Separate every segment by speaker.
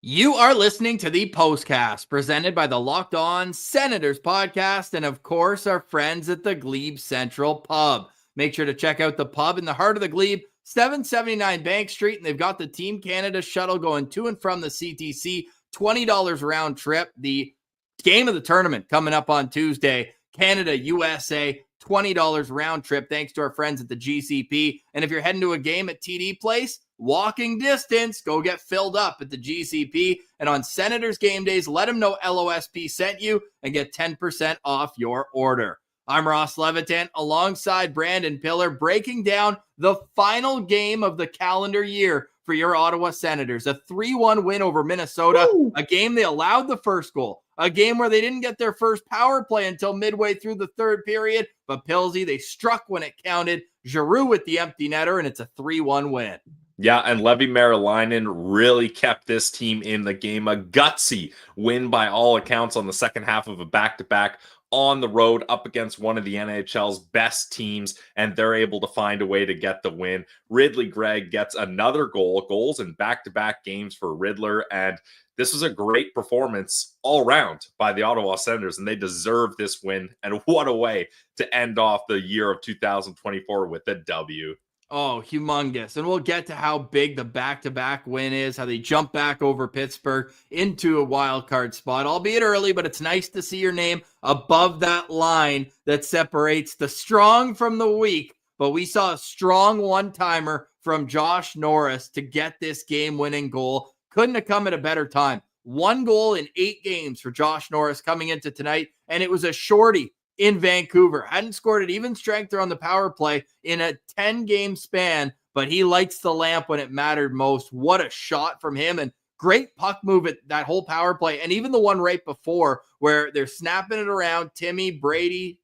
Speaker 1: You are listening to the Postcast, presented by the Locked On Senators podcast, and of course, our friends at the Glebe Central Pub. Make sure to check out the pub in the heart of the Glebe, 779 Bank Street, and they've got the Team Canada shuttle going to and from the CTC, $20 round trip. The game of the tournament coming up on Tuesday, Canada, USA, $20 round trip, thanks to our friends at the GCP. And if you're heading to a game at TD Place, walking distance, go get filled up at the GCP. And on Senators game days, let them know LOSP sent you and get 10% off your order. I'm Ross Levitan alongside Brandon Piller, breaking down the final game of the calendar year for your Ottawa Senators. A 3-1 win over Minnesota, a game they allowed the first goal, a game where they didn't get their first power play until midway through the third period. But Pilsy, they struck when it counted. Giroux with the empty netter, and it's a 3-1 win.
Speaker 2: Yeah, and Levi Merelainen really kept this team in the game. A gutsy win by all accounts on the second half of a back-to-back on the road up against one of the NHL's best teams, and they're able to find a way to get the win. Ridley Gregg gets another goals in back-to-back games for Riddler, and this was a great performance all around by the Ottawa Senators, and they deserve this win. And what a way to end off the year of 2024 with a W.
Speaker 1: Oh, humongous. And we'll get to how big the back-to-back win is, how they jump back over Pittsburgh into a wild card spot, albeit early, but it's nice to see your name above that line that separates the strong from the weak. But we saw a strong one-timer from Josh Norris to get this game-winning goal. Couldn't have come at a better time. 1 goal in 8 games for Josh Norris coming into tonight, and it was a shorty in Vancouver. Hadn't scored at even strength or on the power play in a 10-game span, but he lights the lamp when it mattered most. What a shot from him, and great puck move at that whole power play, and even the one right before where they're snapping it around. Timmy, Brady,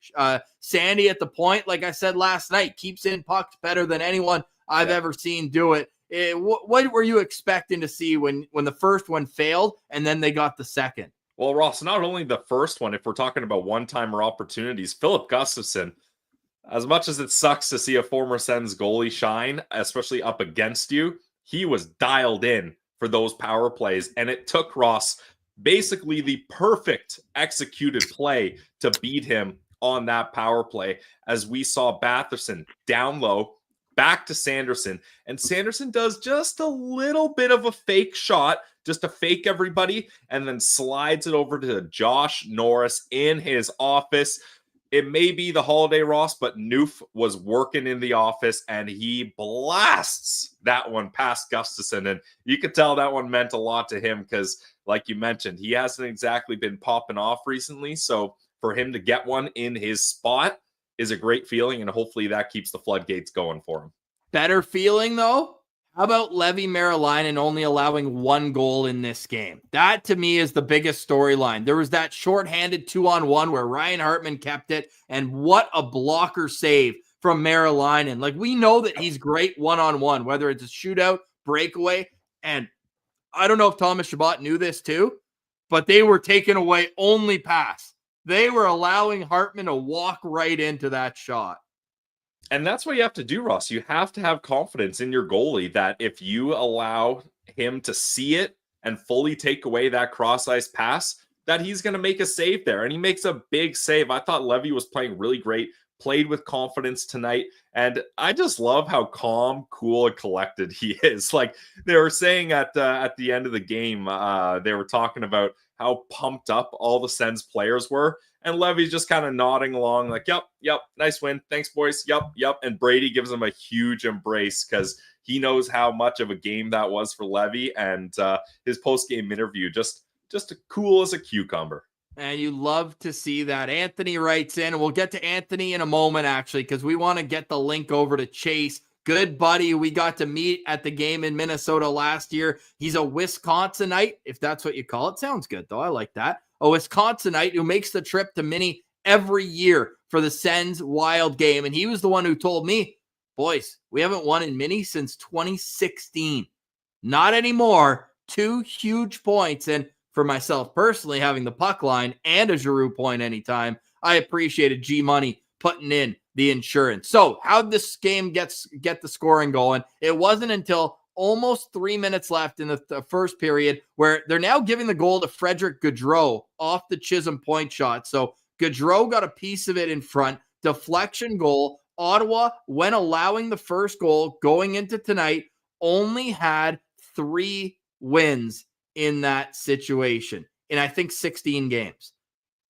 Speaker 1: Sandy at the point, like I said last night, keeps in pucks better than anyone I've ever seen do it. What were you expecting to see when the first one failed and then they got the second?
Speaker 2: Well, Ross, not only the first one, if we're talking about one-timer opportunities, Philip Gustafsson, as much as it sucks to see a former Sens goalie shine, especially up against you, he was dialed in for those power plays. And it took Ross basically the perfect executed play to beat him on that power play, as we saw Batherson down low, back to Sanderson, and Sanderson does just a little bit of a fake shot, just to fake everybody, and then slides it over to Josh Norris in his office. It may be the holiday, Ross, but Noof was working in the office, and he blasts that one past Gustafson, and you could tell that one meant a lot to him because, like you mentioned, he hasn't exactly been popping off recently, so for him to get one in his spot is a great feeling, and hopefully that keeps the floodgates going for him.
Speaker 1: Better feeling, though? How about Levi Merilainen only allowing 1 goal in this game? That, to me, is the biggest storyline. There was that shorthanded 2-on-1 where Ryan Hartman kept it, and what a blocker save from Merilainen. Like, we know that he's great one-on-one, whether it's a shootout, breakaway, and I don't know if Thomas Chabot knew this too, but they were taking away only pass. They were allowing Hartman to walk right into that shot.
Speaker 2: And that's what you have to do, Ross. You have to have confidence in your goalie that if you allow him to see it and fully take away that cross-ice pass, that he's going to make a save there. And he makes a big save. I thought Levy was playing really great, played with confidence tonight. And I just love how calm, cool, and collected he is. Like they were saying at the end of the game, they were talking about how pumped up all the Sens players were. And Levy's just kind of nodding along like, yep, nice win. Thanks, boys. Yep. And Brady gives him a huge embrace because he knows how much of a game that was for Levy. And his post-game interview, just as cool as a cucumber.
Speaker 1: And you love to see that. Anthony writes in, and we'll get to Anthony in a moment, actually, because we want to get the link over to Chase. Good buddy we got to meet at the game in Minnesota last year. He's a Wisconsinite, if that's what you call it. Sounds good, though. I like that. A Wisconsinite who makes the trip to Minnie every year for the Sens Wild game. And he was the one who told me, boys, we haven't won in Minnie since 2016. Not anymore. 2 huge points. And for myself personally, having the puck line and a Giroux point anytime, I appreciated G-Money putting in the insurance. So how'd this game get the scoring going? It wasn't until almost 3 minutes left in the first period where they're now giving the goal to Frederick Gaudreau off the Chisholm point shot. So Gaudreau got a piece of it in front. Deflection goal. Ottawa, when allowing the first goal going into tonight, only had 3 wins in that situation in, I think, 16 games.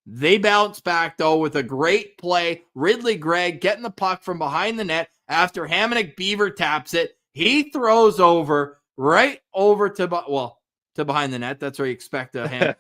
Speaker 1: They bounced back, though, with a great play. Ridley Gregg getting the puck from behind the net after Hamonic Beaver taps it. He throws right over to behind the net. That's where you expect a hand.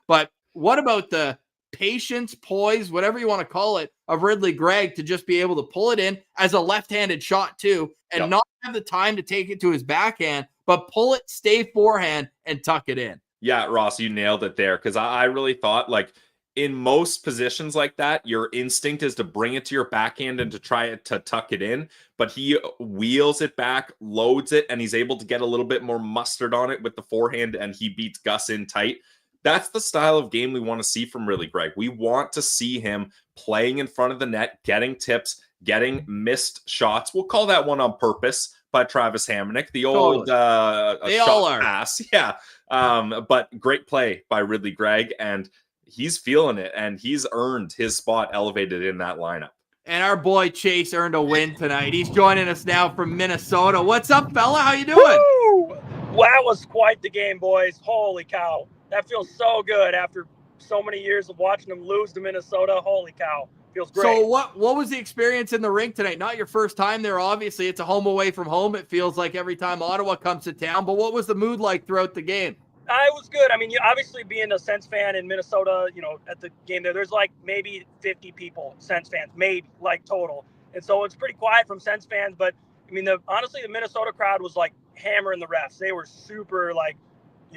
Speaker 1: But what about the patience, poise, whatever you want to call it, of Ridley Gregg to just be able to pull it in as a left-handed shot too, and not have the time to take it to his backhand, but pull it, stay forehand, and tuck it in.
Speaker 2: Yeah, Ross, you nailed it there because I really thought, like, in most positions like that, your instinct is to bring it to your backhand and to try to tuck it in, but he wheels it back, loads it, and he's able to get a little bit more mustard on it with the forehand, and he beats Gus in tight. That's the style of game we want to see from Ridley Gregg. We want to see him playing in front of the net, getting tips, getting missed shots. We'll call that one on purpose by Travis Hamonic, the old shot pass. Yeah. But great play by Ridley Gregg, and he's feeling it, and he's earned his spot elevated in that lineup.
Speaker 1: And our boy Chase earned a win tonight. He's joining us now from Minnesota. What's up, fella? How you doing?
Speaker 3: Woo! Well, that was quite the game, boys. Holy cow. That feels so good after so many years of watching them lose to Minnesota. Holy cow. Feels great.
Speaker 1: So what was the experience in the rink tonight? Not your first time there, obviously. It's a home away from home. It feels like every time Ottawa comes to town. But what was the mood like throughout the game?
Speaker 3: It was good. I mean, obviously being a Sens fan in Minnesota, at the game there's like maybe 50 people, Sens fans, maybe like total. And so it's pretty quiet from Sens fans. But I mean, honestly, the Minnesota crowd was like hammering the refs. They were super like,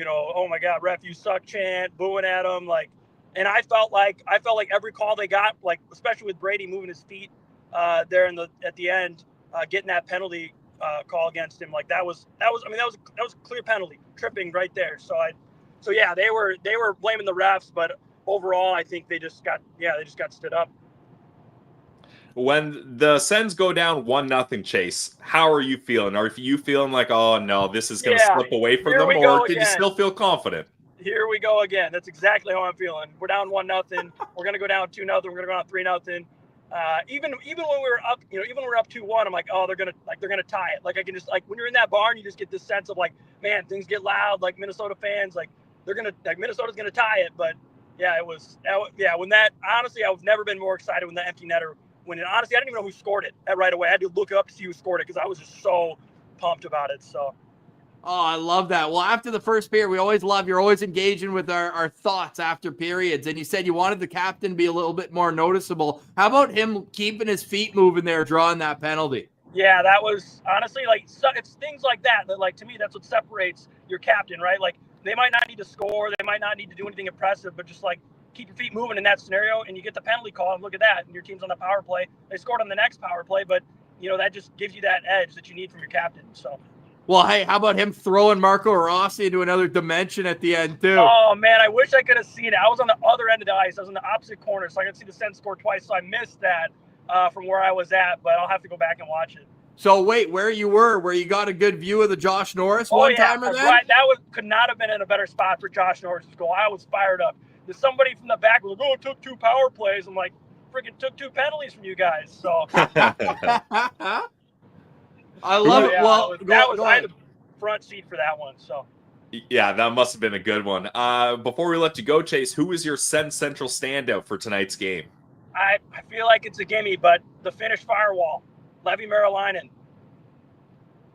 Speaker 3: oh my God, ref, you suck chant, booing at them. Like, and I felt like every call they got, like, especially with Brady moving his feet there at the end, getting that penalty call against him, like that was a clear penalty, tripping right there. So yeah, they were blaming the refs, but overall, I think they just got stood up.
Speaker 2: When the Sens go down 1-0, Chase, how are you feeling? Are you feeling like, oh no, this is going to slip away from them, or did you still feel confident?
Speaker 3: Here we go again. That's exactly how I'm feeling. We're down 1-0. We're gonna go down 2-0. We're gonna go down 3-0. Even when we were up, even when we're up 2-1, I'm like, oh, they're gonna tie it. Like I can just when you're in that barn, you just get this sense of like, man, things get loud. Like Minnesota fans, like Minnesota's gonna tie it. But yeah, when that honestly, I've never been more excited when the empty netter went in. Honestly, I didn't even know who scored it right away. I had to look up to see who scored it because I was just so pumped about it. So.
Speaker 1: Oh, I love that. Well, after the first period, you're always engaging with our thoughts after periods. And you said you wanted the captain to be a little bit more noticeable. How about him keeping his feet moving there, drawing that penalty?
Speaker 3: Yeah, that was honestly it's things like that like to me, that's what separates your captain, right? Like they might not need to score, they might not need to do anything impressive, but just like keep your feet moving in that scenario and you get the penalty call and look at that. And your team's on the power play. They scored on the next power play, but that just gives you that edge that you need from your captain. So.
Speaker 1: Well, hey, how about him throwing Marco Rossi into another dimension at the end, too?
Speaker 3: Oh, man, I wish I could have seen it. I was on the other end of the ice. I was in the opposite corner, so I could see the Sens score twice, so I missed that from where I was at, but I'll have to go back and watch it.
Speaker 1: So, wait, where you got a good view of the Josh Norris one-timer then?
Speaker 3: Right. That could not have been in a better spot for Josh Norris's goal. I was fired up. There's somebody from the back was like, oh, it took 2 power plays. I'm like, freaking took 2 penalties from you guys, so.
Speaker 1: I love it.
Speaker 3: Yeah,
Speaker 1: well,
Speaker 3: I had the front seat for that one. So.
Speaker 2: Yeah, that must have been a good one. Before we let you go, Chase, who is your Sens Central standout for tonight's game?
Speaker 3: I feel like it's a gimme, but the Finnish firewall, Levitan.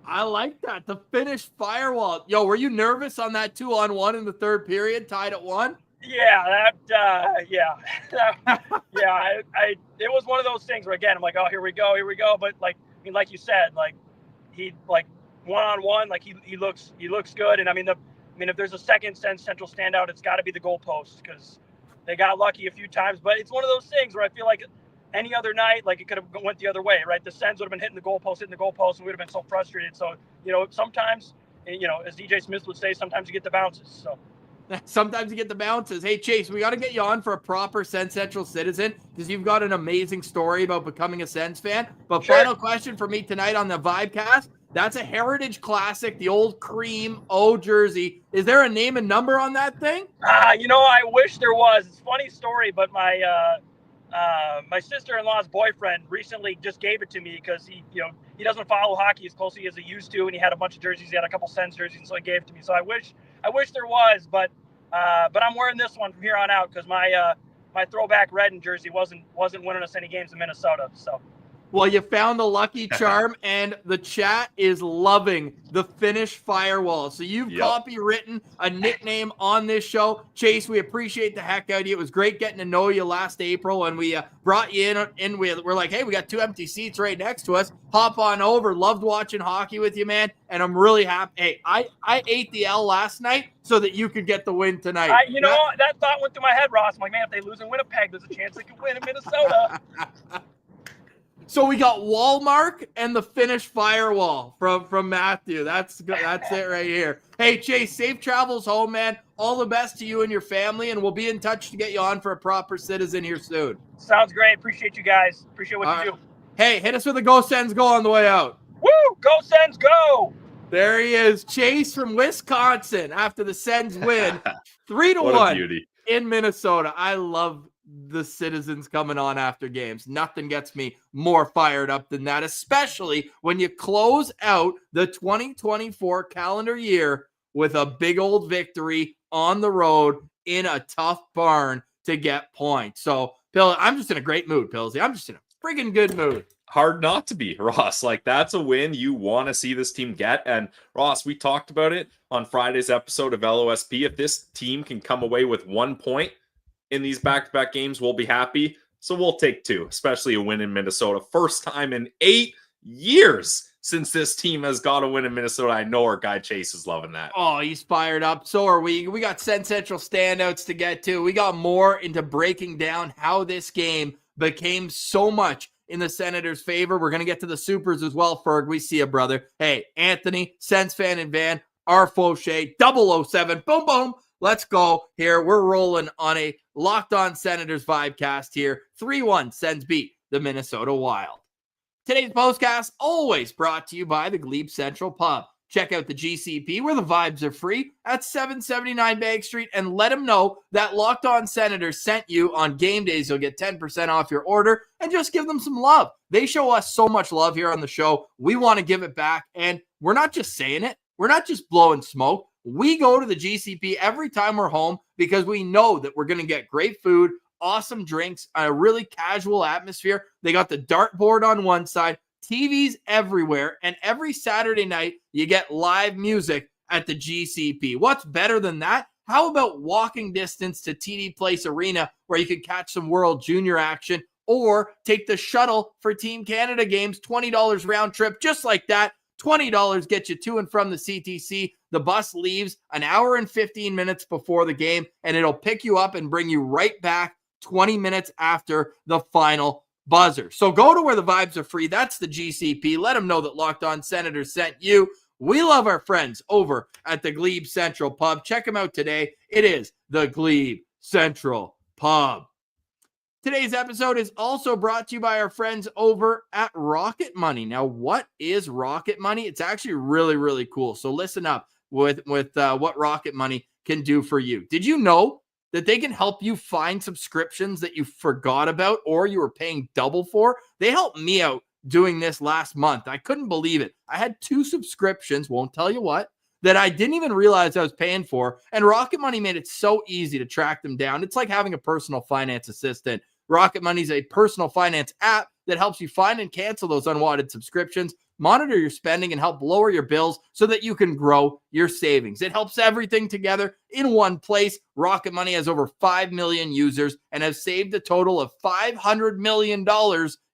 Speaker 1: I like that. The Finnish firewall. Yo, were you nervous on that 2-on-1 in the third period, tied at 1?
Speaker 3: Yeah, it was one of those things where again I'm like, oh, here we go, but like you said, like he like 1-on-1, like he looks good, and I mean if there's a second Sens Central standout, it's got to be the goalpost because they got lucky a few times, but it's one of those things where I feel like any other night, like it could have went the other way, right? The Sens would have been hitting the goalpost, and we would have been so frustrated. So sometimes, as DJ Smith would say, sometimes you get the bounces. So.
Speaker 1: Sometimes you get the bounces. Hey, Chase, we got to get you on for a proper Sens Central citizen because you've got an amazing story about becoming a Sens fan. But sure. Final question for me tonight on the Vibecast. That's a Heritage Classic, the old cream O jersey. Is there a name and number on that thing?
Speaker 3: I wish there was. It's a funny story, but my sister-in-law's boyfriend recently just gave it to me because he doesn't follow hockey as closely as he used to, and he had a bunch of jerseys. He had a couple Sens jerseys, and so he gave it to me. So I wish there was, but I'm wearing this one from here on out because my throwback red and jersey wasn't winning us any games in Minnesota. So.
Speaker 1: Well, you found the lucky charm, and the chat is loving the Finnish firewall. So you've copywritten a nickname on this show. Chase, we appreciate the heck out of you. It was great getting to know you last April, and we brought you in. We're like, hey, we got 2 empty seats right next to us. Hop on over. Loved watching hockey with you, man, and I'm really happy. Hey, I ate the L last night so that you could get the win tonight.
Speaker 3: That thought went through my head, Ross. I'm like, man, if they lose in Winnipeg, there's a chance they could win in Minnesota.
Speaker 1: So we got Walmart and the Finnish firewall from Matthew. That's good. That's it right here. Hey, Chase, safe travels home, man. All the best to you and your family, and we'll be in touch to get you on for a proper citizen here soon.
Speaker 3: Sounds great. Appreciate you guys. Appreciate what you do.
Speaker 1: Hey, hit us with a Go Sens Go on the way out.
Speaker 3: Woo! Go Sens Go!
Speaker 1: There he is, Chase from Wisconsin after the Sens win 3-1
Speaker 2: What a beauty.
Speaker 1: In Minnesota. I love the citizens coming on after games. Nothing gets me more fired up than that, especially when you close out the 2024 calendar year with a big old victory on the road in a tough barn to get points. So, Pill, I'm just in a great mood, Pillsy. I'm just in a friggin' good mood.
Speaker 2: Hard not to be, Ross. Like, that's a win you want to see this team get. And Ross, we talked about it on Friday's episode of LOSP. If this team can come away with 1 point in these back-to-back games, we'll be happy. So we'll take 2, especially a win in Minnesota. First time in 8 years since this team has got a win in Minnesota. I know our guy Chase is loving that.
Speaker 1: Oh, he's fired up. So are we. We got Sens Central standouts to get to. We got more into breaking down how this game became so much in the Senators' favor. We're going to get to the Supers as well, Ferg. We see you, brother. Hey, Anthony, Sens fan and Van, R. Fauché, 007. Boom, boom. Let's go here. We're rolling on a Locked On Senators Vibecast here. 3-1 Sens beat the Minnesota Wild. Today's Postcast always brought to you by the Glebe Central Pub. check out the GCP where the vibes are free at 779 Bank Street and let them know that Locked On Senators sent you. On game days. You'll get 10% off your order and just give them some love. They show us so much love here on the show. We want to give it back, and we're not just saying it. We're not just blowing smoke. We go to the GCP every time we're home because we know that we're going to get great food, awesome drinks, a really casual atmosphere. They got the dartboard on one side, TVs everywhere, and every Saturday night you get live music at the GCP. What's better than that? How about walking distance to TD Place Arena where you can catch some World Junior action or take the shuttle for Team Canada games, $20 round trip, just like that. $20 gets you to and from the CTC. The bus leaves an hour and 15 minutes before the game, and it'll pick you up and bring you right back 20 minutes after the final buzzer. So go to where the vibes are free. That's the GCP. Let them know that Locked On Senators sent you. We love our friends over at the Glebe Central Pub. Check them out today. It is the Glebe Central Pub. Today's episode is also brought to you by our friends over at Rocket Money. Now, what is Rocket Money? It's actually really, really cool. So listen up with what Rocket Money can do for you. Did you know that they can help you find subscriptions that you forgot about or you were paying double for? They helped me out doing this last month. I couldn't believe it. I had 2 subscriptions, won't tell you what, that I didn't even realize I was paying for. And Rocket Money made it so easy to track them down. It's like having a personal finance assistant. Rocket Money is a personal finance app that helps you find and cancel those unwanted subscriptions, monitor your spending, and help lower your bills so that you can grow your savings. It helps everything together in one place. Rocket Money has over 5 million users and has saved a total of $500 million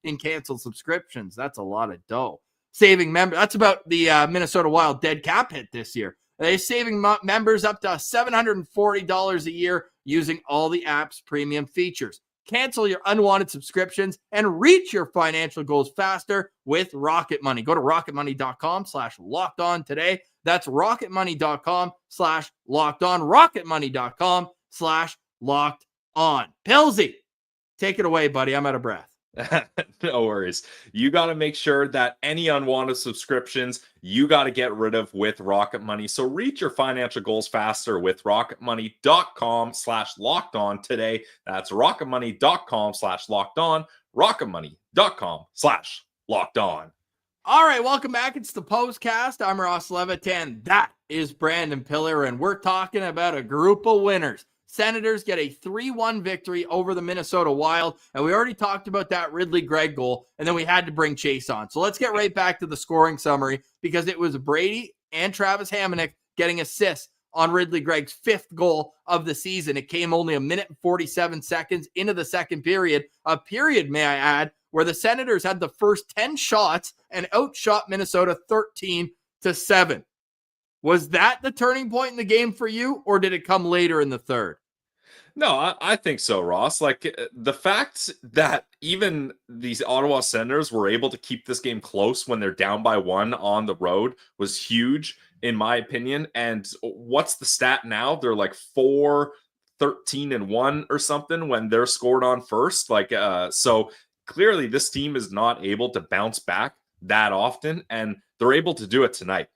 Speaker 1: in canceled subscriptions. That's a lot of dough. Saving members, that's about the Minnesota Wild dead cap hit this year. They're saving members up to $740 a year using all the app's premium features. Cancel your unwanted subscriptions and reach your financial goals faster with Rocket Money. Go to rocketmoney.com/lockedon today. That's rocketmoney.com/lockedon. rocketmoney.com/lockedon. Pilsy, take it away, buddy. I'm out of breath.
Speaker 2: No worries. You got to make sure that any unwanted subscriptions you got to get rid of with Rocket Money. So reach your financial goals faster with rocketmoney.com/lockedon today. That's rocketmoney.com/lockedon. rocketmoney.com/lockedon.
Speaker 1: All right, welcome back. It's the Postcast. I'm Ross Levitan. That is Brandon Piller, and we're talking about a group of winners. Senators get a 3-1 victory over the Minnesota Wild, and we already talked about that Ridley Gregg goal, and then we had to bring Chase on. So let's get right back to the scoring summary, because it was Brady and Travis Hamonic getting assists on Ridley Gregg's 5th goal of the season. It came only a minute and 47 seconds into the second period, a period, may I add, where the Senators had the first 10 shots and outshot Minnesota 13-7. Was that the turning point in the game for you, or did it come later in the third?
Speaker 2: No, I think so, Ross. Like, the fact that even these Ottawa Senators were able to keep this game close when they're down by 1 on the road was huge, in my opinion. And what's the stat now? They're like 4-13-1 or something when they're scored on first. Like, so clearly this team is not able to bounce back that often, and they're able to do it tonight.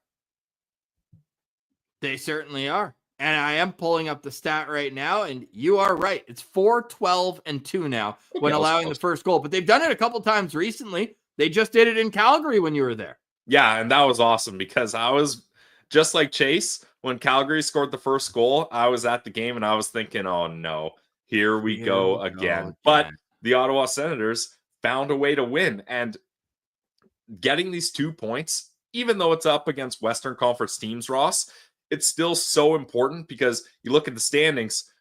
Speaker 1: They certainly are. And I am pulling up the stat right now, and you are right. It's 4-12-2 now when allowing the first goal. But they've done it a couple times recently. They just did it in Calgary when you were there.
Speaker 2: Yeah, and that was awesome because I was just like Chase. When Calgary scored the first goal, I was at the game and I was thinking, oh no, here we go again. But the Ottawa Senators found a way to win, and getting these 2 points, even though it's up against Western Conference teams, Ross, it's still so important because you look at the standings,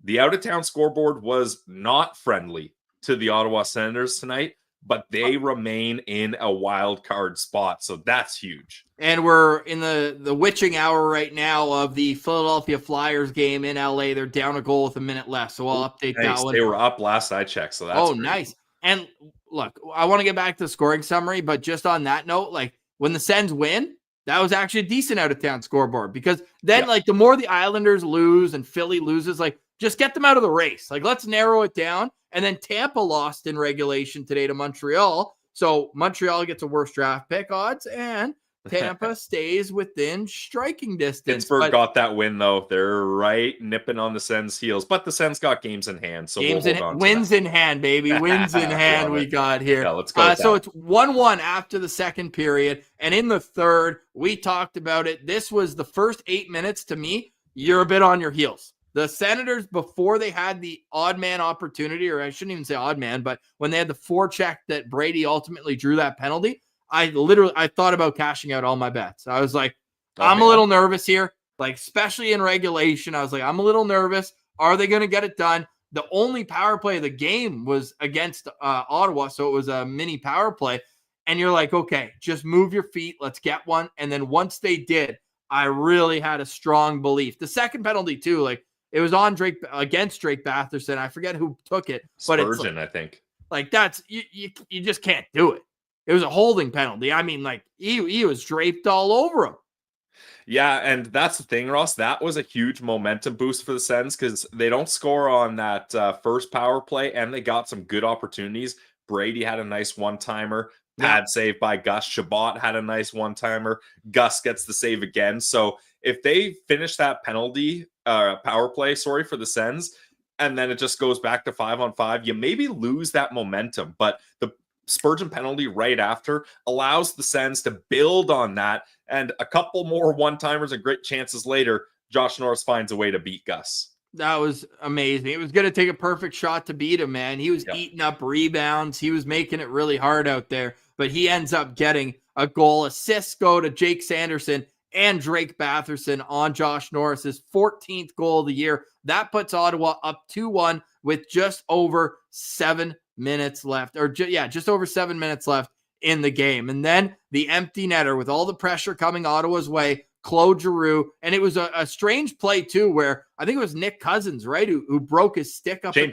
Speaker 2: the out-of-town scoreboard was not friendly to the Ottawa Senators tonight, but they remain in a wild card spot. So that's huge.
Speaker 1: And we're in the witching hour right now of the Philadelphia Flyers game in LA. They're down a goal with a minute left. So I'll update that one.
Speaker 2: They were up last I checked. So that's great.
Speaker 1: Nice. And look, I want to get back to the scoring summary, but just on that note, like when the Sens win, that was actually a decent out-of-town scoreboard because then, like, the more the Islanders lose and Philly loses, like, just get them out of the race. Like, let's narrow it down. And then Tampa lost in regulation today to Montreal. So Montreal gets a worse draft pick odds, and Tampa stays within striking distance.
Speaker 2: Pittsburgh got that win, though. They're right nipping on the Sens' heels, but the Sens got games in hand, so we'll hold on to
Speaker 1: wins
Speaker 2: that.
Speaker 1: in hand, baby. Wins in hand we got here.
Speaker 2: Yeah, let's go with
Speaker 1: so
Speaker 2: that.
Speaker 1: it's 1-1 after the second period, and in the third, we talked about it. This was the first 8 minutes to me. You're a bit on your heels. The Senators, before they had the odd man opportunity, or I shouldn't even say odd man, but when they had the forecheck that Brady ultimately drew that penalty, I thought about cashing out all my bets. I was like, I'm a little nervous here, like especially in regulation. I was like, I'm a little nervous. Are they going to get it done? The only power play of the game was against Ottawa, so it was a mini power play. And you're like, okay, just move your feet. Let's get one. And then once they did, I really had a strong belief. The second penalty too, like it was on Drake against Drake Batherson. I forget who took it, but
Speaker 2: Spurgeon, I think.
Speaker 1: Like that's you just can't do it. It was a holding penalty. I mean, like he was draped all over him.
Speaker 2: Yeah, and that's the thing, Ross. That was a huge momentum boost for the Sens because they don't score on that first power play, and they got some good opportunities. Brady had a nice one-timer. Pad save by Gus. Shabbat had a nice one-timer. Gus gets the save again. So if they finish that penalty power play, for the Sens, and then it just goes back to 5-on-5, you maybe lose that momentum. But the Spurgeon penalty right after allows the Sens to build on that, and a couple more one-timers and great chances later, Josh Norris finds a way to beat Gus.
Speaker 1: That was amazing. It was going to take a perfect shot to beat him, man. He was eating up rebounds. He was making it really hard out there, but he ends up getting a goal. Assists go to Jake Sanderson and Drake Batherson on Josh Norris's 14th goal of the year. That puts Ottawa up 2-1 with just over 7 minutes left, or just over 7 minutes left in the game. And then the empty netter with all the pressure coming Ottawa's way, Claude Giroux. And it was a strange play too, where I think it was Nick Cousins, right? Who broke his stick up.
Speaker 2: Jane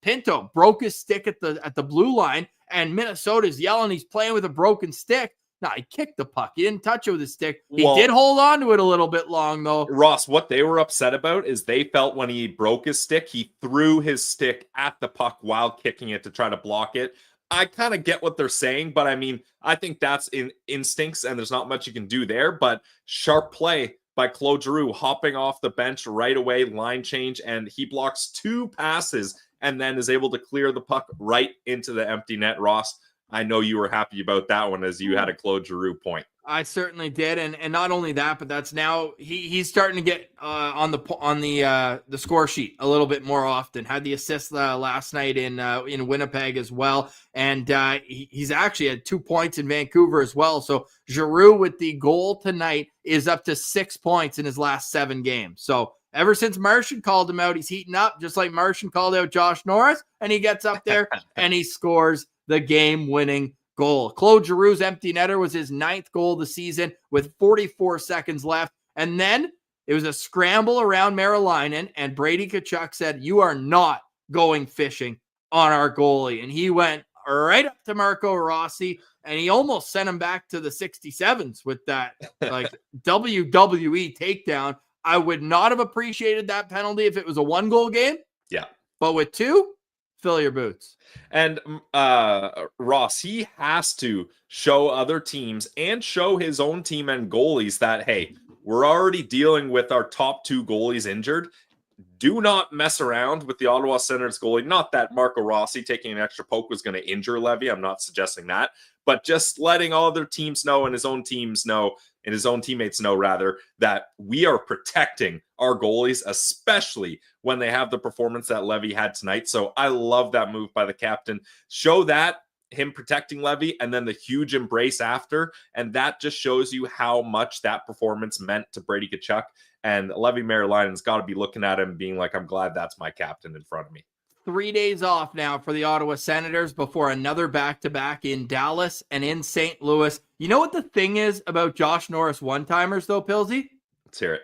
Speaker 1: Pinto broke his stick at the blue line, and Minnesota's yelling he's playing with a broken stick. No, he kicked the puck. He didn't touch it with his stick. He did hold on to it a little bit long, though.
Speaker 2: Ross, what they were upset about is they felt when he broke his stick, he threw his stick at the puck while kicking it to try to block it. I kind of get what they're saying, but I mean, I think that's in instincts, and there's not much you can do there. But sharp play by Claude Giroux, hopping off the bench right away, line change, and he blocks 2 passes and then is able to clear the puck right into the empty net. Ross, I know you were happy about that one as you had a Claude Giroux point.
Speaker 1: I certainly did, and not only that, but that's now he's starting to get on the score sheet a little bit more often. Had the assist last night in Winnipeg as well, and he's actually had 2 points in Vancouver as well. So Giroux with the goal tonight is up to 6 points in his last 7 games. So ever since Martian called him out, he's heating up, just like Martian called out Josh Norris, and he gets up there and he scores the game-winning goal. Claude Giroux's empty netter was his 9th goal of the season with 44 seconds left. And then it was a scramble around Merrilainen, and Brady Tkachuk said, "You are not going fishing on our goalie." And he went right up to Marco Rossi, and he almost sent him back to the 67s with that like WWE takedown. I would not have appreciated that penalty if it was a 1-goal game.
Speaker 2: Yeah.
Speaker 1: But with 2, fill your boots.
Speaker 2: And Ross, he has to show other teams and show his own team and goalies that, hey, we're already dealing with our top 2 goalies injured. Do not mess around with the Ottawa Senators goalie. Not that Marco Rossi taking an extra poke was going to injure Levy. I'm not suggesting that. But just letting all other teams know and his own teams know, and his own teammates know, rather, that we are protecting our goalies, especially when they have the performance that Levy had tonight. So I love that move by the captain. Show that, him protecting Levy, and then the huge embrace after. And that just shows you how much that performance meant to Brady Tkachuk. And Levy Merrilainen's got to be looking at him being like, I'm glad that's my captain in front of me.
Speaker 1: 3 days off now for the Ottawa Senators before another back-to-back in Dallas and in St. Louis. You know what the thing is about Josh Norris one-timers, though, Pilsy?
Speaker 2: Let's hear it.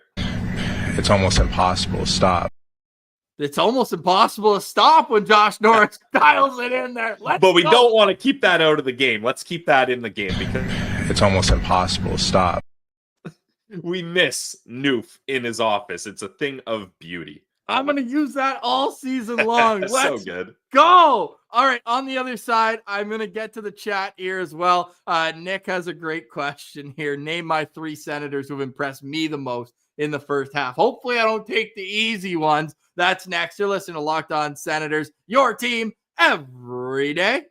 Speaker 4: It's almost impossible to stop.
Speaker 1: It's almost impossible to stop when Josh Norris dials it in there.
Speaker 2: But we don't want to keep that out of the game. Let's keep that in the game because
Speaker 4: it's almost impossible to stop.
Speaker 2: We miss Noof in his office. It's a thing of beauty.
Speaker 1: I'm going to use that all season long.
Speaker 2: So
Speaker 1: Let's
Speaker 2: good.
Speaker 1: go. All right, on the other side, I'm going to get to the chat here as well. Nick has a great question here. Name my 3 Senators who've impressed me the most in the first half. Hopefully, I don't take the easy ones. That's next. You're listening to Locked On Senators, your team every day.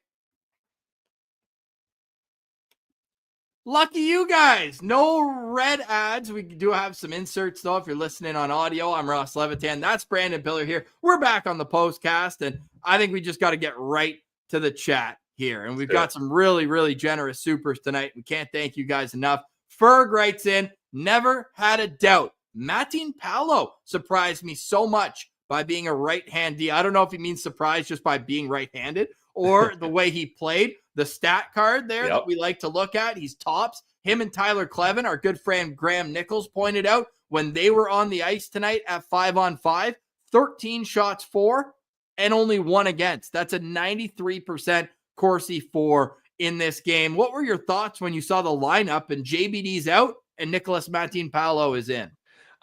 Speaker 1: Lucky you guys. No red ads. We do have some inserts, though, if you're listening on audio. I'm Ross Levitan. That's Brandon Piller here. We're back on the Postcast, and I think we just got to get right to the chat here. And we've got some really, really generous supers tonight. We can't thank you guys enough. Ferg writes in, never had a doubt. Martin Paolo surprised me so much by being a right-hand D. I don't know if he means surprised just by being right-handed or the way he played. The stat card there that we like to look at, he's tops. Him and Tyler Clevin, our good friend Graham Nichols pointed out when they were on the ice tonight at 5-on-5, 13 shots for and only 1 against. That's a 93% Corsi for in this game. What were your thoughts when you saw the lineup and JBD's out and Nicholas Martin Paolo is in?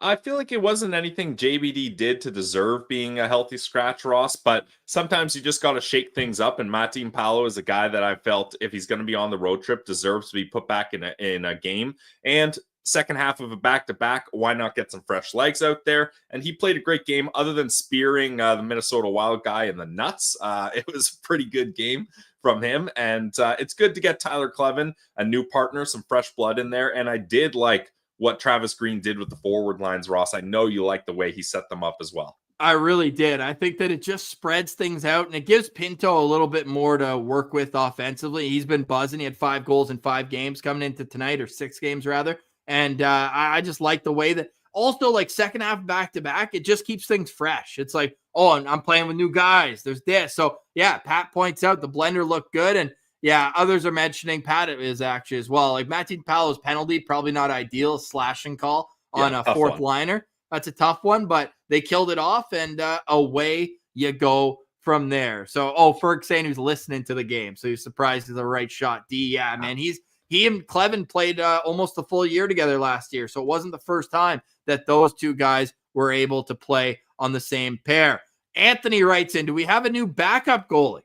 Speaker 2: I feel like it wasn't anything JBD did to deserve being a healthy scratch, Ross, but sometimes you just got to shake things up, and Martin Paolo is a guy that I felt, if he's going to be on the road trip, deserves to be put back in a game. And second half of a back-to-back, why not get some fresh legs out there? And he played a great game other than spearing the Minnesota Wild guy in the nuts. It was a pretty good game from him, and it's good to get Tyler Clevin, a new partner, some fresh blood in there, and I did like what Travis Green did with the forward lines, Ross. I know you like the way he set them up as well.
Speaker 1: I really did. I think that it just spreads things out, and it gives Pinto a little bit more to work with offensively. He's been buzzing. He had 5 goals in 5 games coming into tonight, or 6 games rather. And I just like the way that also, like, second half back-to-back, it just keeps things fresh. It's like, oh, I'm playing with new guys. There's this. So, yeah, Pat points out the blender looked good, and yeah, others are mentioning Pat is actually as well. Like Martin Paolo's penalty, probably not ideal, slashing call on a fourth liner. That's a tough one, but they killed it off, and away you go from there. So, Ferg saying who's listening to the game, so he's surprised he's the right shot. D, yeah, man, he and Clevin played almost a full year together last year, so it wasn't the first time that those two guys were able to play on the same pair. Anthony writes in, do we have a new backup goalie?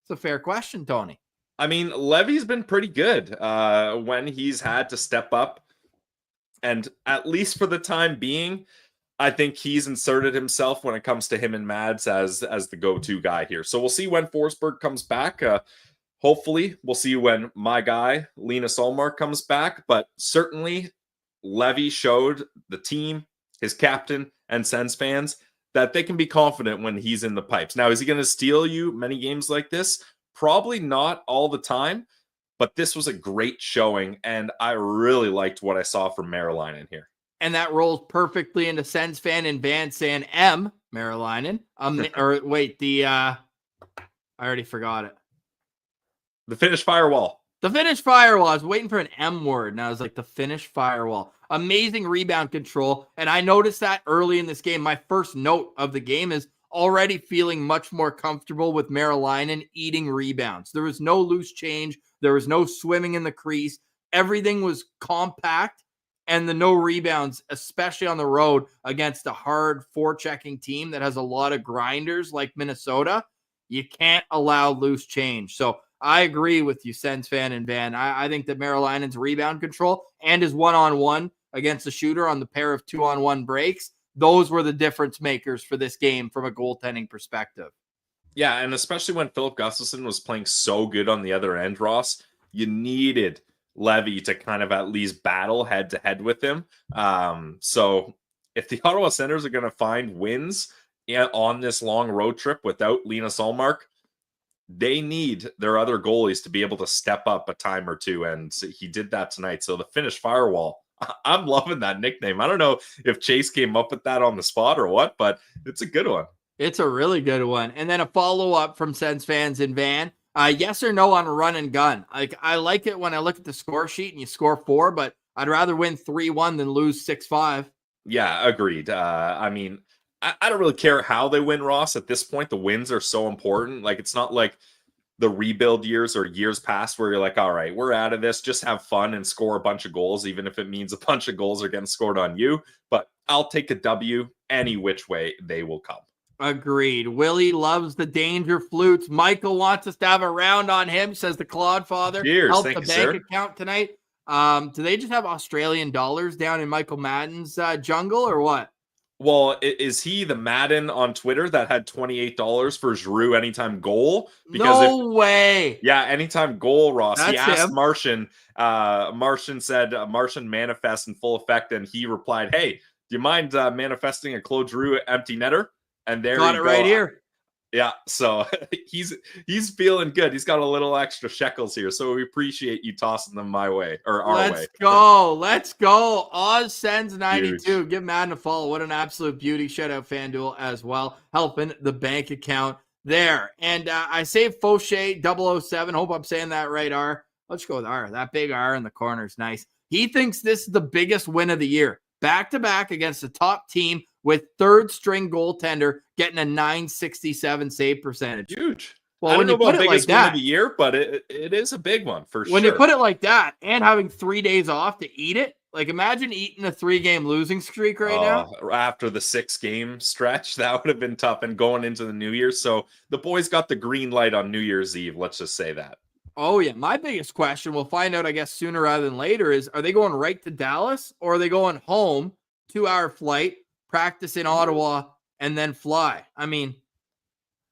Speaker 1: It's a fair question, Tony.
Speaker 2: I mean, Levy's been pretty good when he's had to step up. And at least for the time being, I think he's inserted himself when it comes to him and Mads as the go-to guy here. So we'll see when Forsberg comes back. Hopefully, we'll see when my guy, Linus Ullmark, comes back. But certainly, Levy showed the team, his captain, and Sens fans that they can be confident when he's in the pipes. Now, is he going to steal you many games like this? Probably not all the time, but this was a great showing, and I really liked what I saw from Maryland here.
Speaker 1: And that rolls perfectly into Sens fan and Van saying M, Maryland. Or wait, I already forgot it.
Speaker 2: The Finnish firewall.
Speaker 1: The Finnish firewall. I was waiting for an M word, and I was like, the Finnish firewall. Amazing rebound control, and I noticed that early in this game. My first note of the game is already feeling much more comfortable with Maryland eating rebounds. There was no loose change. There was no swimming in the crease. Everything was compact, and the no rebounds, especially on the road against a hard forechecking team that has a lot of grinders like Minnesota. You can't allow loose change. So I agree with you, Sens fan and Van. I think that Maryland's rebound control and his one-on-one against the shooter on the pair of 2-on-1 breaks, those were the difference makers for this game from a goaltending perspective.
Speaker 2: Yeah, and especially when Philip Gustafsson was playing so good on the other end, Ross, you needed Levy to kind of at least battle head-to-head with him. So if the Ottawa Senators are going to find wins on this long road trip without Linus Ullmark, they need their other goalies to be able to step up a time or two, and he did that tonight. So the Finnish firewall, I'm loving that nickname. I don't know if Chase came up with that on the spot or what, but it's a good one.
Speaker 1: It's a really good one. And then a follow-up from Sens fans in Van. Yes or no on run and gun? I like it when I look at the score sheet and you score 4, but I'd rather win 3-1 than lose 6-5.
Speaker 2: Yeah, agreed. I mean, I don't really care how they win, Ross. At this point, the wins are so important. Like, it's not like the rebuild years or years past where you're like, all right, we're out of this. Just have fun and score a bunch of goals, even if it means a bunch of goals are getting scored on you. But I'll take a W any which way they will come.
Speaker 1: Agreed. Willie loves the danger flutes. Michael wants us to have a round on him, says the Clodfather.
Speaker 2: Cheers.
Speaker 1: Help
Speaker 2: Thank
Speaker 1: the
Speaker 2: you,
Speaker 1: bank
Speaker 2: sir.
Speaker 1: account tonight. Do they just have Australian dollars down in Michael Madden's jungle or what?
Speaker 2: Well, is he the Madden on Twitter that had $28 for Giroux anytime goal?
Speaker 1: No way.
Speaker 2: Yeah, anytime goal, Ross. He
Speaker 1: That's
Speaker 2: asked
Speaker 1: him.
Speaker 2: Martian. Martian said Martian manifest in full effect, and he replied, "Hey, do you mind manifesting a Claude Giroux empty netter?" And there
Speaker 1: Got
Speaker 2: you
Speaker 1: it
Speaker 2: go.
Speaker 1: right here.
Speaker 2: Yeah, so he's feeling good. He's got a little extra shekels here, so we appreciate you tossing them my way or our way.
Speaker 1: Let's go. Oz sends 92.
Speaker 2: Huge.
Speaker 1: Give Madden a follow. What an absolute beauty. Shout out FanDuel as well, helping the bank account there. And I saved Fauché 007. Hope I'm saying that right, R. Let's go with R. That big R in the corner is nice. He thinks this is the biggest win of the year. Back-to-back against the top team with third-string goaltender getting a .967 save percentage.
Speaker 2: Huge.
Speaker 1: Well,
Speaker 2: I
Speaker 1: when
Speaker 2: don't
Speaker 1: you
Speaker 2: know
Speaker 1: put
Speaker 2: about
Speaker 1: it like
Speaker 2: biggest win
Speaker 1: that,
Speaker 2: of the year, but it is a big one for sure.
Speaker 1: when you put it like that and having 3 days off to eat it, like imagine eating a 3-game losing streak right now.
Speaker 2: After the 6-game stretch, that would have been tough, and going into the New Year's. So the boys got the green light on New Year's Eve. Let's just say that.
Speaker 1: Oh, yeah. My biggest question, we'll find out, I guess, sooner rather than later, is are they going right to Dallas or are they going home, 2-hour flight, practice in Ottawa, and then fly? I mean,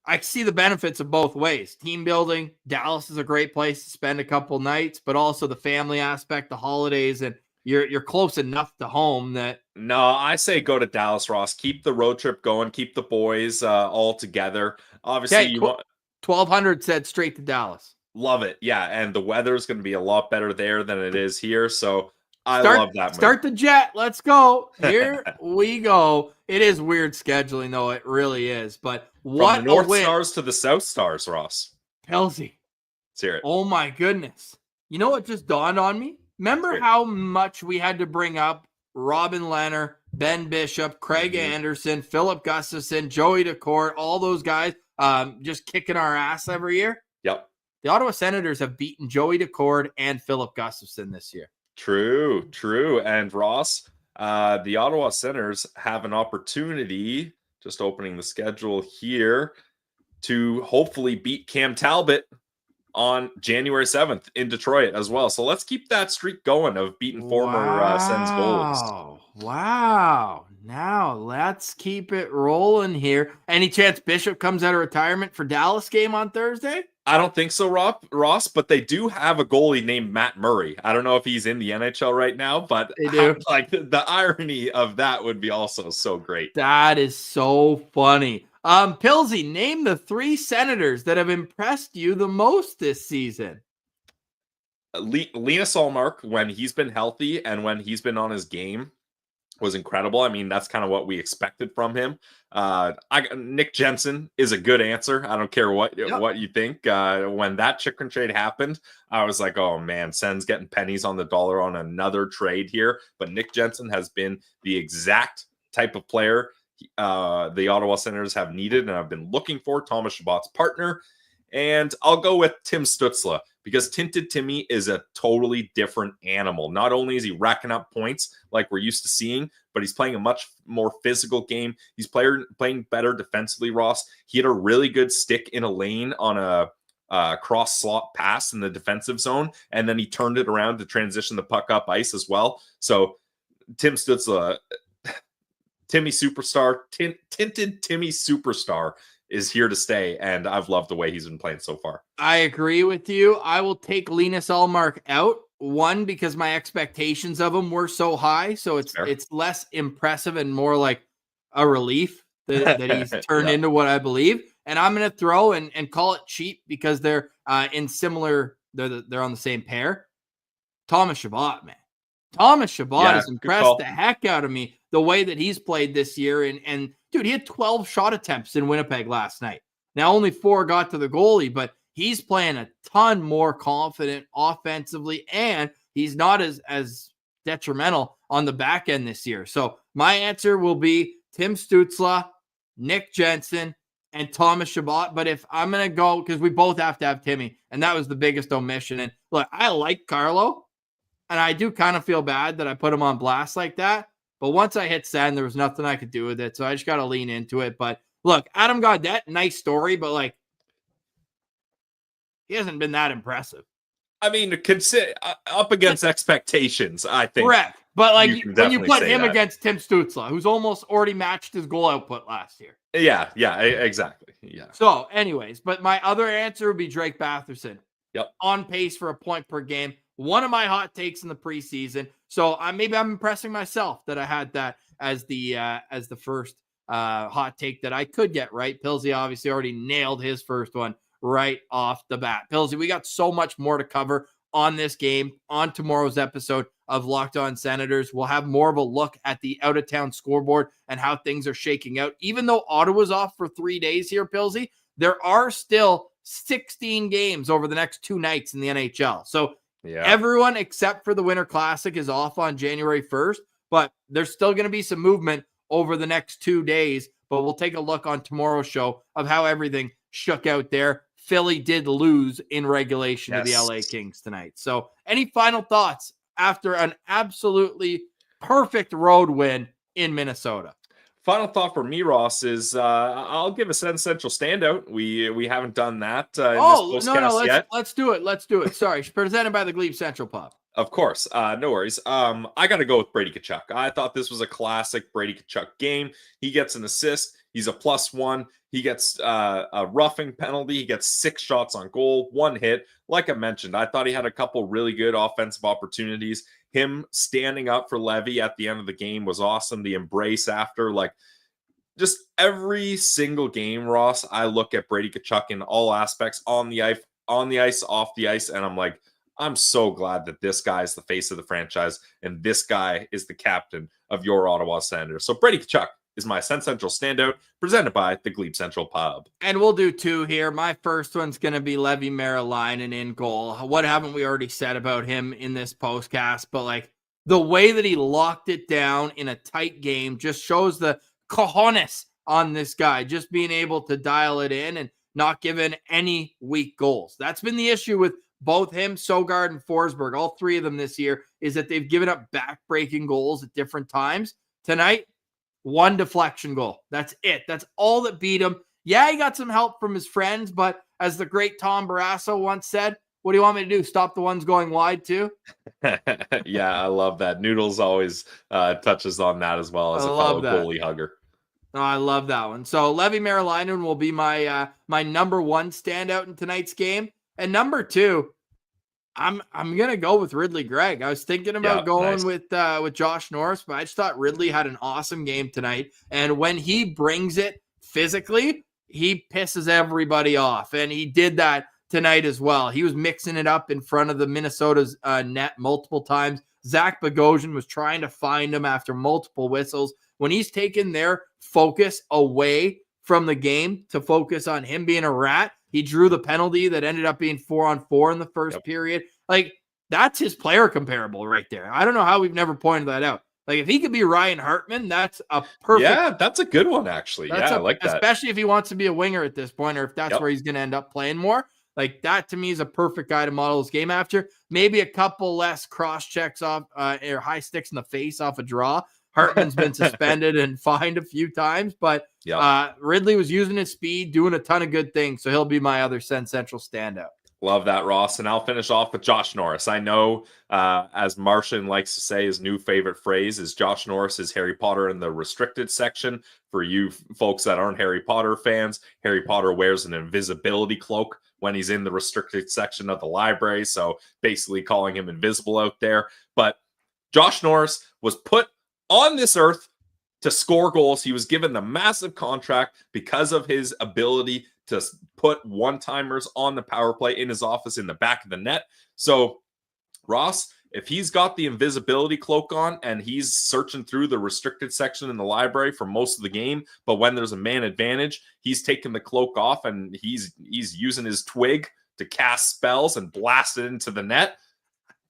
Speaker 1: I see the benefits of both ways. Team building, Dallas is a great place to spend a couple nights, but also the family aspect, the holidays, and you're close enough to home that.
Speaker 2: No, I say go to Dallas, Ross. Keep the road trip going. Keep the boys all together. Obviously, you want
Speaker 1: 1,200 said straight to Dallas.
Speaker 2: Love it. Yeah, and the weather's going to be a lot better there than it is here. So I love that move.
Speaker 1: Start the jet. Let's go. Here we go. It is weird scheduling, though. It really is. But what
Speaker 2: from the North Stars to the South Stars, Ross.
Speaker 1: Kelsey.
Speaker 2: Let's hear it.
Speaker 1: Oh, my goodness. You know what just dawned on me? Remember how much we had to bring up Robin Lehner, Ben Bishop, Craig Anderson, Philip Gustafson, Joey Decourt, all those guys just kicking our ass every year?
Speaker 2: Yep.
Speaker 1: The Ottawa Senators have beaten Joey Decourt and Philip Gustafson this year.
Speaker 2: True. And Ross, the Ottawa Senators have an opportunity, just opening the schedule here, to hopefully beat Cam Talbot on January 7th in Detroit as well. So let's keep that streak going of beating former Sens goalies.
Speaker 1: Wow. Now let's keep it rolling here. Any chance Bishop comes out of retirement for Dallas game on Thursday?
Speaker 2: I don't think so, Ross, but they do have a goalie named Matt Murray. I don't know if he's in the NHL right now, but
Speaker 1: they do.
Speaker 2: Like the irony of that would be also so great.
Speaker 1: That is so funny. Pilsy, name the 3 Senators that have impressed you the most this season.
Speaker 2: Linus Ullmark, when he's been healthy and when he's been on his game, was incredible. I mean, that's kind of what we expected from him. Nick Jensen is a good answer. I don't care what you think. When that chicken trade happened, I was like, oh man, Sen's getting pennies on the dollar on another trade here. But Nick Jensen has been the exact type of player the Ottawa Senators have needed, and I've been looking for. Thomas Chabot's partner. And I'll go with Tim Stützle, because Tinted Timmy is a totally different animal. Not only is he racking up points like we're used to seeing, but he's playing a much more physical game. He's playing better defensively, Ross. He had a really good stick in a lane on a cross slot pass in the defensive zone, and then he turned it around to transition the puck up ice as well. So Tim Stützle, Timmy Superstar, Tinted Timmy Superstar is here to stay, and I've loved the way he's been playing so far.
Speaker 1: I agree with you. I will take Linus Ullmark out. One, because my expectations of him were so high, so it's less impressive and more like a relief that he's turned into what I believe. And I'm going to throw and call it cheap because they're in similar. They're on the same pair. Thomas Chabot, man. Thomas Chabot has impressed the heck out of me the way that he's played this year. And dude, he had 12 shot attempts in Winnipeg last night. Now only 4 got to the goalie, but he's playing a ton more confident offensively, and he's not as detrimental on the back end this year. So my answer will be Tim Stützle, Nick Jensen, and Thomas Chabot. But if I'm going to go, because we both have to have Timmy, and that was the biggest omission. And look, I like Carlo, and I do kind of feel bad that I put him on blast like that. But once I hit send, there was nothing I could do with it. So I just got to lean into it. But look, Adam Gaudette, nice story, but like, he hasn't been that impressive.
Speaker 2: I mean, up against expectations, I think.
Speaker 1: Correct. But like, when you
Speaker 2: definitely
Speaker 1: put
Speaker 2: say
Speaker 1: him
Speaker 2: that.
Speaker 1: against Tim Stützle, who's almost already matched his goal output last year.
Speaker 2: Yeah, exactly. Yeah.
Speaker 1: So, anyways, but my other answer would be Drake Batherson.
Speaker 2: Yep.
Speaker 1: On pace for a point per game. One of my hot takes in the preseason. So maybe I'm impressing myself that I had that as the first hot take that I could get right. Pilsy obviously already nailed his first one right off the bat. Pilsy, we got so much more to cover on this game on tomorrow's episode of Locked On Senators. We'll have more of a look at the out-of-town scoreboard and how things are shaking out. Even though Ottawa's off for 3 days here, Pilsy, there are still 16 games over the next 2 nights in the NHL. So everyone except for the Winter Classic is off on January 1st, but there's still going to be some movement over the next 2 days. But we'll take a look on tomorrow's show of how everything shook out there. Philly did lose in regulation to the LA Kings tonight. So any final thoughts after an absolutely perfect road win in Minnesota?
Speaker 2: Final thought for me, Ross, is I'll give a Sen Central standout. We haven't done that in this Postcast yet.
Speaker 1: Let's do it. Let's do it. Sorry, presented by the Glebe Central Pub.
Speaker 2: Of course, no worries. I got to go with Brady Tkachuk. I thought this was a classic Brady Tkachuk game. He gets an assist. He's a +1. He gets a roughing penalty. He gets 6 shots on goal, 1 hit. Like I mentioned, I thought he had a couple really good offensive opportunities. Him standing up for Levy at the end of the game was awesome. The embrace after, like, just every single game, Ross, I look at Brady Tkachuk in all aspects, on the ice, off the ice, and I'm like, I'm so glad that this guy is the face of the franchise and this guy is the captain of your Ottawa Senators. So Brady Tkachuk is my Sen Central standout, presented by the Glebe Central Pub.
Speaker 1: And we'll do 2 here. My first one's going to be Levi Merrilainen in goal. What haven't we already said about him in this postcast? But like, the way that he locked it down in a tight game just shows the cojones on this guy, just being able to dial it in and not giving any weak goals. That's been the issue with both him, Sogard, and Forsberg, all 3 of them this year, is that they've given up back-breaking goals at different times. Tonight, 1 deflection goal. That's it. That's all that beat him. Yeah, he got some help from his friends, but as the great Tom Barrasso once said, what do you want me to do? Stop the ones going wide too?
Speaker 2: Yeah, I love that. Noodles always touches on that as well as a fellow goalie hugger.
Speaker 1: Oh, I love that one. So Levi Merrilainen will be my number 1 standout in tonight's game. And number 2, I'm gonna go with Ridley Gregg. I was thinking about going with Josh Norris, but I just thought Ridley had an awesome game tonight. And when he brings it physically, he pisses everybody off. And he did that tonight as well. He was mixing it up in front of the Minnesota's net multiple times. Zach Bogosian was trying to find him after multiple whistles. When he's taken their focus away from the game to focus on him being a rat, he drew the penalty that ended up being 4-on-4 in the first period. Like, that's his player comparable right there. I don't know how we've never pointed that out. Like, if he could be Ryan Hartman, that's a perfect.
Speaker 2: Yeah, that's a good one, actually. I like that.
Speaker 1: Especially if he wants to be a winger at this point, or if that's where he's going to end up playing more. Like, that to me is a perfect guy to model his game after. Maybe a couple less cross checks off or high sticks in the face off a draw. Hartman's been suspended and fined a few times, but Ridley was using his speed, doing a ton of good things. So he'll be my other Sen Central standout.
Speaker 2: Love that, Ross. And I'll finish off with Josh Norris. I know, as Martian likes to say, his new favorite phrase is Josh Norris is Harry Potter in the restricted section. For you folks that aren't Harry Potter fans, Harry Potter wears an invisibility cloak when he's in the restricted section of the library. So basically calling him invisible out there. But Josh Norris was put on this earth to score goals. He was given the massive contract because of his ability to put one-timers on the power play in his office in the back of the net. So, Ross, if he's got the invisibility cloak on and he's searching through the restricted section in the library for most of the game, but when there's a man advantage, he's taking the cloak off and he's using his twig to cast spells and blast it into the net,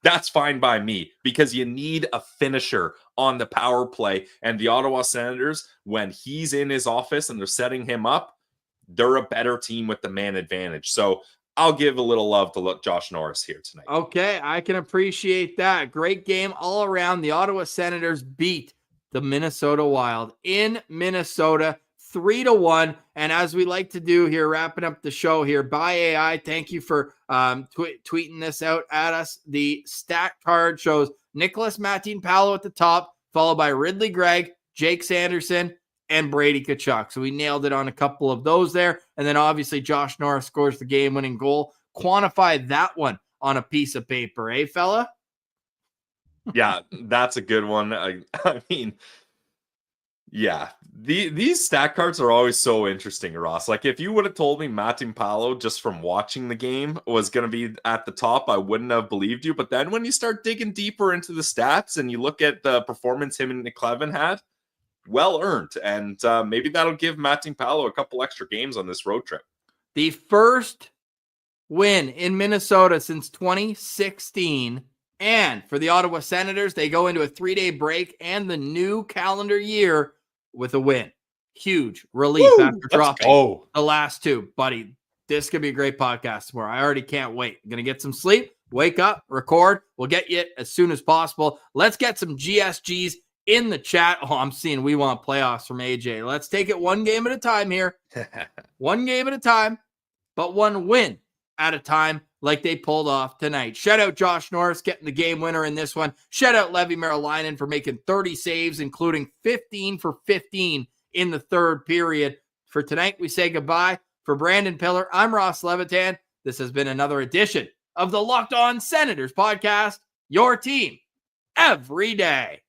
Speaker 2: that's fine by me, because you need a finisher on the power play. And the Ottawa Senators, when he's in his office and they're setting him up, they're a better team with the man advantage. So I'll give a little love to Josh Norris here tonight.
Speaker 1: Okay, I can appreciate that. Great game all around. The Ottawa Senators beat the Minnesota Wild in Minnesota 3-1. And as we like to do here, wrapping up the show here, by AI, thank you for tweeting this out at us. The stat card shows Nicholas Matin-Paolo at the top, followed by Ridley Gregg, Jake Sanderson, and Brady Tkachuk. So we nailed it on a couple of those there. And then obviously Josh Norris scores the game-winning goal. Quantify that one on a piece of paper, eh, fella?
Speaker 2: Yeah, that's a good one. I mean, yeah, these stat cards are always so interesting, Ross. Like, if you would have told me Matin-Paolo just from watching the game was going to be at the top, I wouldn't have believed you. But then when you start digging deeper into the stats and you look at the performance him and McLevin had, well earned. And maybe that'll give Matin-Paolo a couple extra games on this road trip.
Speaker 1: The first win in Minnesota since 2016. And for the Ottawa Senators, they go into a 3-day break and the new calendar year with a win. Huge relief after dropping the last two. Buddy, this could be a great podcast tomorrow. I already can't wait. I'm going to get some sleep, wake up, record. We'll get you as soon as possible. Let's get some GSGs in the chat. Oh, I'm seeing we want playoffs from AJ. Let's take it one game at a time here. One game at a time, but one win at a time, like they pulled off tonight. Shout out Josh Norris getting the game winner in this one. Shout out Levi Merrilainen for making 30 saves, including 15 for 15 in the third period. For tonight, we say goodbye. For Brandon Piller, I'm Ross Levitan. This has been another edition of the Locked On Senators podcast, your team every day.